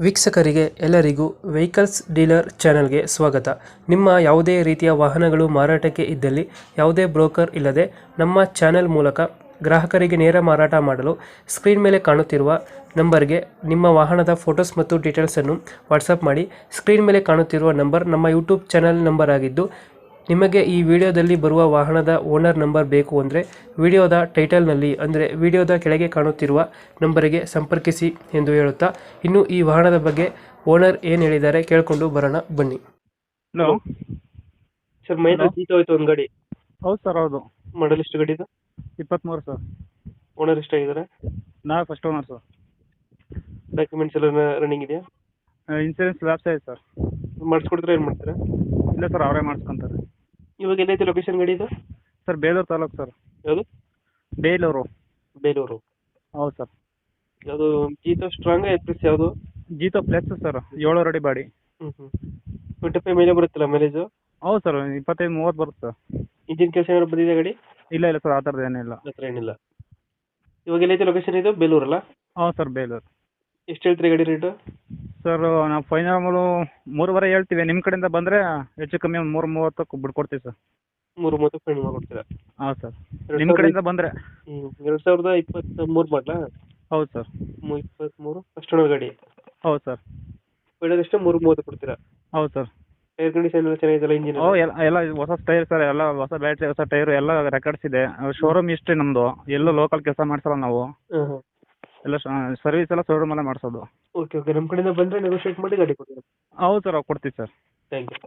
ವೀಕ್ಷಕರಿಗೆ ಎಲ್ಲರಿಗೂ vehicles dealer ಚಾನೆಲ್ಗೆ ಸ್ವಾಗತ. ನಿಮ್ಮ ಯಾವುದೇ ರೀತಿಯ ವಾಹನಗಳು ಮಾರಾಟಕ್ಕೆ ಇದ್ದಲ್ಲಿ ಯಾವುದೇ ಬ್ರೋಕರ್ ಇಲ್ಲದೆ ನಮ್ಮ ಚಾನೆಲ್ ಮೂಲಕ ಗ್ರಾಹಕರಿಗೆ ನೇರ ಮಾರಾಟ ಮಾಡಲು ಸ್ಕ್ರೀನ್ ಮೇಲೆ ಕಾಣುತ್ತಿರುವ ನಂಬರ್ಗೆ ನಿಮ್ಮ ವಾಹನದ ಫೋಟೋಸ್ ಮತ್ತು ಡೀಟೇಲ್ಸನ್ನು ವಾಟ್ಸಪ್ ಮಾಡಿ. ಸ್ಕ್ರೀನ್ ಮೇಲೆ ಕಾಣುತ್ತಿರುವ ನಂಬರ್ ನಮ್ಮ ಯೂಟ್ಯೂಬ್ ಚಾನೆಲ್ ನಂಬರ್ ಆಗಿದ್ದು, ನಿಮಗೆ ಈ ವಿಡಿಯೋದಲ್ಲಿ ಬರುವ ವಾಹನದ ಓನರ್ ನಂಬರ್ ಬೇಕು ಅಂದರೆ ವಿಡಿಯೋದ ಟೈಟಲ್ನಲ್ಲಿ ಅಂದರೆ ವಿಡಿಯೋದ ಕೆಳಗೆ ಕಾಣುತ್ತಿರುವ ನಂಬರಿಗೆ ಸಂಪರ್ಕಿಸಿ ಎಂದು ಹೇಳುತ್ತಾ, ಇನ್ನು ಈ ವಾಹನದ ಬಗ್ಗೆ ಓನರ್ ಏನು ಹೇಳಿದ್ದಾರೆ ಕೇಳಿಕೊಂಡು ಬರೋಣ ಬನ್ನಿ. ಹಲೋ ಸರ್, ಮಹೇಂದ್ರ ಜೀತೋ ಹೋಯ್ತು ಒಂದು ಗಾಡಿ. ಹೌದು ಸರ್, ಹೌದು. ಮಾಡಲ್ ಎಷ್ಟು ಗಾಡಿದು? 23 ಸರ್. ಓನರ್ ಎಷ್ಟಾಗಿದ್ದಾರೆ? ನಾವು ಫಸ್ಟ್ ಓನರ್ ಸರ್. ಡಾಕ್ಯುಮೆಂಟ್ಸ್ ಎಲ್ಲ ರನ್ನಿಂಗ್ ಇದೆಯಾ? ಇನ್ಸೂರೆನ್ಸ್ ಲ್ಯಾಪ್ಸ್ ಆಯ್ತು ಸರ್. ಮಾಡಿಸ್ಕೊಡ್ತಾರೆ, ಏನು ಮಾಡ್ತಾರೆ? ಇಲ್ಲ ಸರ್, ಅವರೇ ಮಾಡಿಸ್ಕೊಂತಾರೆ. ಇವಾಗ ಎಲ್ಲೈತೆ ಲೊಕೇಶನ್ ಗಾಡಿ ಇದು? Sir, Belur taluk sir. ಯಾವುದು? ಬೇಲೂರು. ಬೇಲೂರು. ಹೌದು ಸರ್. ಯಾವುದು ಜೀತೋ ಸ್ಟ್ರಾಂಗ್ ಪ್ಲಸ್ ಯಾವುದು? ಜೀತೋ ಪ್ಲಸ್ ಸರ್, 7 ಅಡಿ ಬಾಡಿ. 25 ಮೇಲೆ ಬರುತ್ತಲ್ಲ ಮೈಲೇಜು? ಹೌದು ಸರ್, 25-30 ಬರುತ್ತೆ ಸರ್. ಇಂಜಿನ್ ಕೆಲಸ ಏನಾದ್ರು ಬಂದಿದೆ ಗಾಡಿ? ಇಲ್ಲ ಇಲ್ಲ ಸರ್, ಆ ಥರದ್ದು ಏನಿಲ್ಲ. ಹತ್ರ ಏನಿಲ್ಲ. ಇವಾಗ ಎಲ್ಲೈತೆ ಲೊಕೇಶನ್ ಇದು? ಬೇಲೂರಲ್ಲ? ಹೌದು ಸರ್, ಬೇಲೂರು. ಎಷ್ಟು ಹೇಳ್ತೀರಿ ಗಾಡಿ ರೇಟು? ಸರ್, ನಾವು ಫೈನಲ್ 3.5 ಹೇಳ್ತೀವಿ. ನಿಮ್ಮ ಕಡೆಯಿಂದ ಬಂದರೆ ಹೆಚ್ಚು ಕಮ್ಮಿ 3.30 ಬಿಡ್ಕೊಡ್ತೀವಿ ಸರ್. 3.30 ಫೈನಲ್ ಮಾಡ್ಕೊಡ್ತೀರಾ? ಹೌದು ಸರ್, ನಿಮ್ಮ ಕಡೆಯಿಂದ ಬಂದರೆ. 2023 ಮಾಡಲಾ? ಹೌದು ಸರ್. 23 ಫಸ್ಟ್ ಓನರ್ ಗಾಡಿ? ಹೌದು ಸರ್. ಫೈನಲ್ ಎಷ್ಟು 3.30 ಕೊಡ್ತೀರಾ? ಹೌದು ಸರ್. ಟೈರ್ ಕಂಡೀಷನ್ ಎಲ್ಲ ಚೆನ್ನಾಗಿದೆಯಲ್ಲ? ಇಂಜಿನ್ ಎಲ್ಲ ಹೊಸ ಟೈರ್ ಸರ್, ಎಲ್ಲ ಹೊಸ ಬ್ಯಾಟ್ರಿ, ಹೊಸ ಟೈರು, ಎಲ್ಲ ರೆಕಾರ್ಡ್ಸ್ ಇದೆ. ಶೋರೂಮ್ ಹಿಸ್ಟ್ರಿ ನಮ್ಮದು. ಎಲ್ಲೂ ಲೋಕಲ್ ಕೆಲಸ ಮಾಡಿಸಲ್ಲ ನಾವು. ಎಲ್ಲ ಸರ್ವಿಸ್ ಎಲ್ಲ ಶೋರೂಮಲ್ಲೇ ಮಾಡಿಸೋದು. ಓಕೆ ಓಕೆ, ನಮ್ಮ ಕಡೆಯಿಂದ ಬಂದರೆ ನೆಗೋಷಿಯೇಟ್ ಮಾಡಿ ಗಾಡಿ ಕೊಡ್ತೀರಾ? ಹೌದು ಸರ್, ಕೊಡ್ತೀವಿ ಸರ್. Thank you.